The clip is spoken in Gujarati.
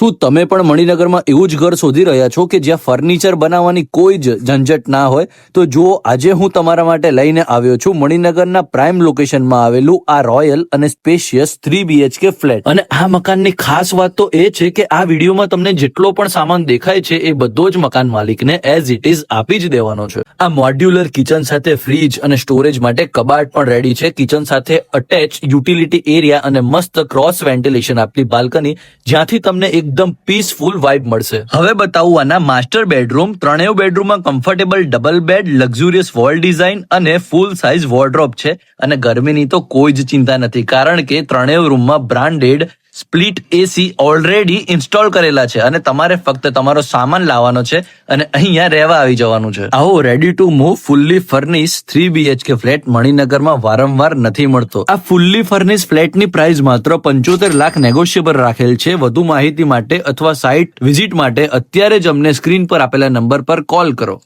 શું તમે પણ મણિનગરમાં એવું જ ઘર શોધી રહ્યા છો કે જ્યાં ફર્નિચર બનાવવાની કોઈ જ ઝંઝટ ના હોય? તો જુઓ, આજે હું તમારા માટે લઈને આવ્યો છું મણિનગરના પ્રાઇમ લોકેશનમાં આવેલું આ રોયલ અને સ્પેશિયસ 3 BHK ફ્લેટ. અને આ મકાનની ખાસ વાત તો એ છે કે આ વિડીયોમાં તમને જેટલો પણ સામાન દેખાય છે એ બધો જ મકાન માલિકને એઝ ઇટ ઇઝ આપી જ દેવાનો છે. આ મોડ્યુલર કિચન સાથે ફ્રીજ અને સ્ટોરેજ માટે કબાટ પણ રેડી છે. કિચન સાથે અટેચ યુટિલિટી એરિયા અને મસ્ત ક્રોસ વેન્ટિલેશન આપતી બાલ્કની, જ્યાંથી તમને એકદમ પીસફુલ વાઇબ મળશે. હવે બતાવું આના માસ્ટર બેડરૂમ. ત્રણેય બેડરૂમમાં comfortable double bed, luxurious wall design અને ફૂલ સાઇઝ વોર્ડરોબ છે. અને ગરમીની તો કોઈ જ ચિંતા નથી, કારણ કે ત્રણેય રૂમમાં બ્રાન્ડેડ સ્પ્લિટ એસી ઓલરેડી ઇન્સ્ટોલ કરેલા છે અને તમારે ફક્ત તમારો સામાન લાવવાનો છે અને અહીંયા રહેવા આવી જવાનું છે. આવો ready to move fully furnish 3 BHK flat મણિનગરમાં વારંવાર નથી મળતો. આ ફુલ્લી ફર્નિશ ફ્લેટની પ્રાઇસ માત્ર 75 લાખ નેગોશિયેબલ રાખેલ છે. વધુ માહિતી માટે અથવા સાઇટ વિઝિટ માટે અત્યારે જ અમને સ્ક્રીન પર આપેલા નંબર પર કોલ કરો.